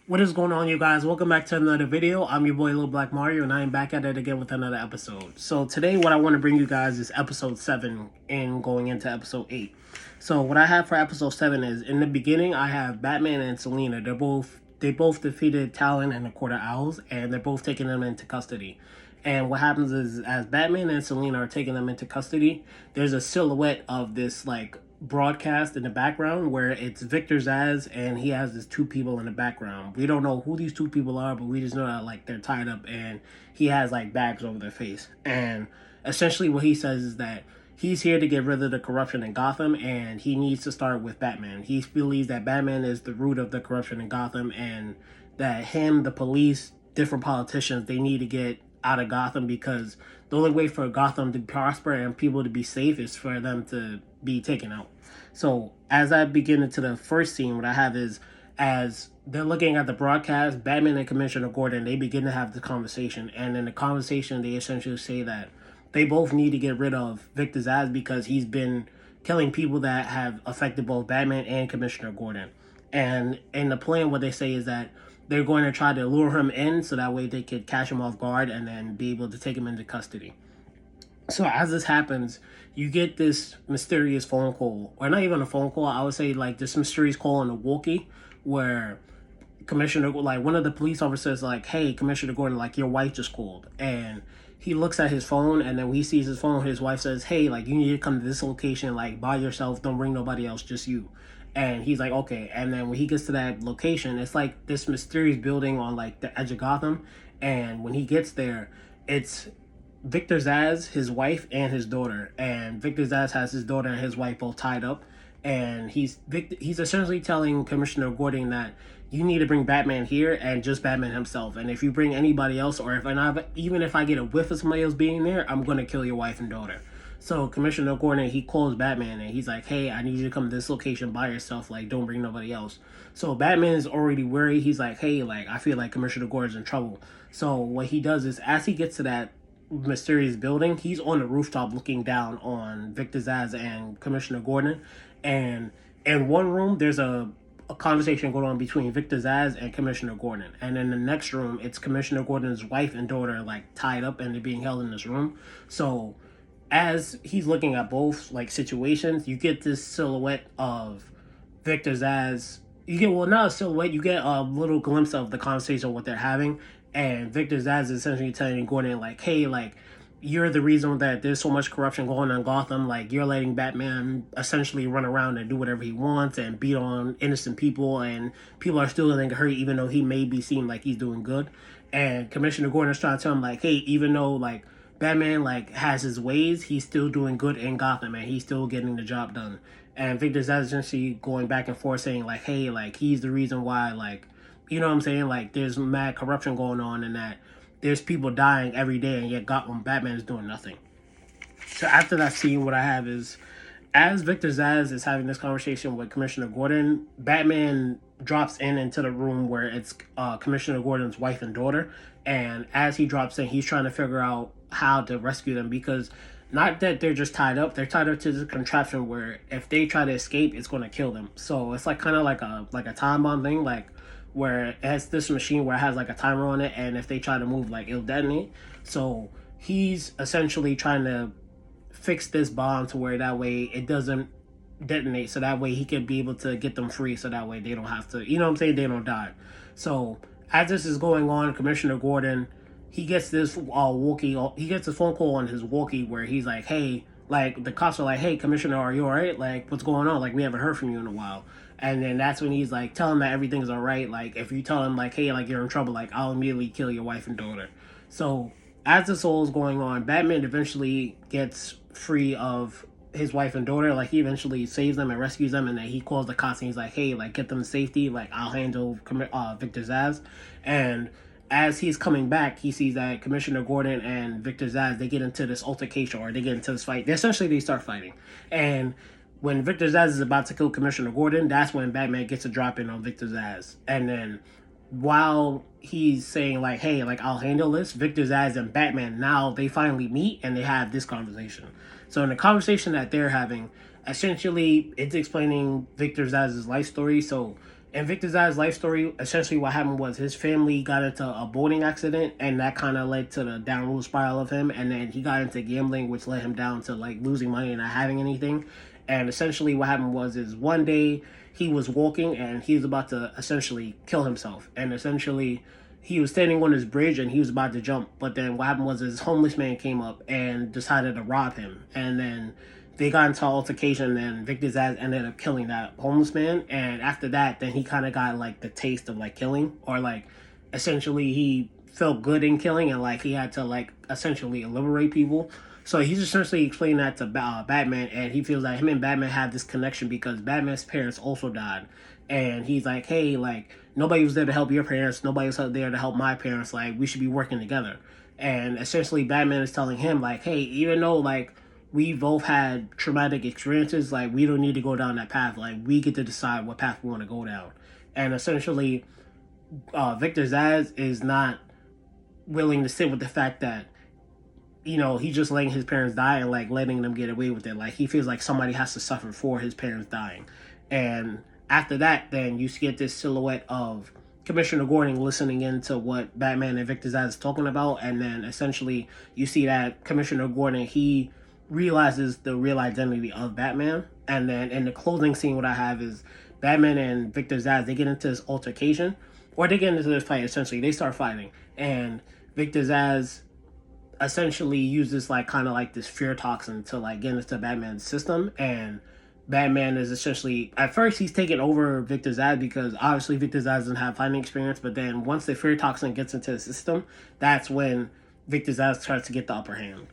What is going on, you guys? Welcome back to another video. I'm your boy Lil Black Mario, and I am back at it again with another episode. So today what I want to bring you guys is episode 7 and going into episode 8. So what I have for episode 7 is, in the beginning I have Batman and Selina. They both defeated Talon and the Court of Owls, and they're both taking them into custody. And what happens is, as Batman and Selina are taking them into custody, there's a silhouette of this broadcast in the background where it's Victor Zsasz, and he has these two people in the background. We don't know who these two people are, but we just know that they're tied up and he has bags over their face. And essentially what he says is that he's here to get rid of the corruption in Gotham, and he needs to start with Batman. He believes that Batman is the root of the corruption in Gotham, and that him, the police, different politicians, they need to get out of Gotham, because the only way for Gotham to prosper and people to be safe is for them to be taken out. So as I begin into the first scene, what I have is, as they're looking at the broadcast, Batman and Commissioner Gordon, they begin to have the conversation. And in the conversation, they essentially say that they both need to get rid of Victor Zsasz because he's been killing people that have affected both Batman and Commissioner Gordon. And in the plan, what they say is that they're going to try to lure him in so that way they could catch him off guard and then be able to take him into custody. So as this happens, you get this mysterious phone call, or not even a phone call, I would say this mysterious call on the walkie, where Commissioner, one of the police officers, hey, Commissioner Gordon, your wife just called. And he looks at his phone, and then when he sees his phone, his wife says, hey, you need to come to this location, by yourself, don't bring nobody else, just you. And he's like, okay. And then when he gets to that location, it's this mysterious building on the edge of Gotham. And when he gets there, it's Victor Zsasz, his wife, and his daughter. And Victor Zsasz has his daughter and his wife both tied up. And he's essentially telling Commissioner Gordon that you need to bring Batman here, and just Batman himself. And if you bring anybody else, or even if I get a whiff of somebody else being there, I'm going to kill your wife and daughter. So Commissioner Gordon, he calls Batman and he's like, hey, I need you to come to this location by yourself. Don't bring nobody else. So Batman is already worried. He's like, hey, I feel like Commissioner Gordon's in trouble. So what he does is, as he gets to that mysterious building, he's on the rooftop looking down on Victor Zsasz and Commissioner Gordon. And in one room, there's a conversation going on between Victor Zsasz and Commissioner Gordon. And in the next room, it's Commissioner Gordon's wife and daughter tied up, and they're being held in this room. So as he's looking at both situations, you get this silhouette of Victor Zsasz. You get, well, not a silhouette, you get a little glimpse of the conversation, what they're having. And Victor Zsasz is essentially telling Gordon hey, you're the reason that there's so much corruption going on in Gotham. You're letting Batman essentially run around and do whatever he wants and beat on innocent people, and people are still getting hurt even though he may be seen like he's doing good. And Commissioner Gordon's trying to tell him hey, even though Batman has his ways, he's still doing good in Gotham and he's still getting the job done. And Victor Zsasz is essentially going back and forth saying hey, he's the reason why you know what I'm saying, there's mad corruption going on, and that there's people dying every day, and yet Batman is doing nothing. So after that scene, what I have is, as Victor Zsasz is having this conversation with Commissioner Gordon, Batman drops into the room where it's Commissioner Gordon's wife and daughter. And as he drops in, he's trying to figure out how to rescue them, because not that they're just tied up, they're tied up to this contraption where if they try to escape, it's going to kill them. So it's kind of like a time bomb thing, where it has this machine where it has a timer on it, and if they try to move, it'll detonate. So he's essentially trying to fix this bomb to where that way it doesn't detonate, so that way he can be able to get them free, so that way they don't have to, you know what I'm saying, they don't die. So as this is going on, Commissioner Gordon, he gets this he gets a phone call on his walkie where he's like, hey, the cops are hey, Commissioner, are you all right? What's going on? We haven't heard from you in a while. And then that's when he's telling that everything's all right. If you tell him hey, you're in trouble, I'll immediately kill your wife and daughter. So as this all is going on, Batman eventually gets free of his wife and daughter. He eventually saves them and rescues them, and then he calls the cops and he's like, hey, get them to safety, I'll handle Victor Zsasz. And as he's coming back, he sees that Commissioner Gordon and Victor Zsasz, they get into this altercation, or they get into this fight. They start fighting. And when Victor Zsasz is about to kill Commissioner Gordon, that's when Batman gets a drop in on Victor Zsasz. And then while he's saying hey, I'll handle this, Victor Zsasz and Batman, now they finally meet and they have this conversation. So in the conversation that they're having, essentially it's explaining Victor Zsasz's life story. So In Victor Zsa's life story, essentially what happened was his family got into a boating accident, and that kind of led to the downward spiral of him. And then he got into gambling, which led him down to like losing money and not having anything. And essentially what happened was is one day he was walking and he was about to essentially kill himself. And essentially he was standing on his bridge and he was about to jump. But then what happened was this homeless man came up and decided to rob him. And then they got into an altercation, and Victor Zsasz ended up killing that homeless man. And after that, then he kind of got like the taste of like killing, or like essentially he felt good in killing, and like he had to like essentially liberate people. So he's essentially explaining that to Batman, and he feels like him and Batman have this connection because Batman's parents also died. And he's like, hey, like, nobody was there to help your parents, nobody was there to help my parents, like, we should be working together. And essentially, Batman is telling him, like, hey, even though, like, we both had traumatic experiences, like, we don't need to go down that path. Like, we get to decide what path we want to go down. And essentially, Victor Zsasz is not willing to sit with the fact that he's just letting his parents die and like letting them get away with it. Like he feels like somebody has to suffer for his parents dying. And after that, then you get this silhouette of Commissioner Gordon listening into what Batman and Victor Zsasz is talking about, and then essentially you see that Commissioner Gordon, he realizes the real identity of Batman. And then in the closing scene, what I have is Batman and Victor Zsasz, they get into this altercation, or they get into this fight. Essentially, they start fighting, and Victor Zsasz essentially uses like kind of like this fear toxin to like get into Batman's system. And Batman is essentially, at first he's taking over Victor Zsasz because obviously Victor Zsasz doesn't have fighting experience, but then once the fear toxin gets into the system, that's when Victor Zsasz starts to get the upper hand.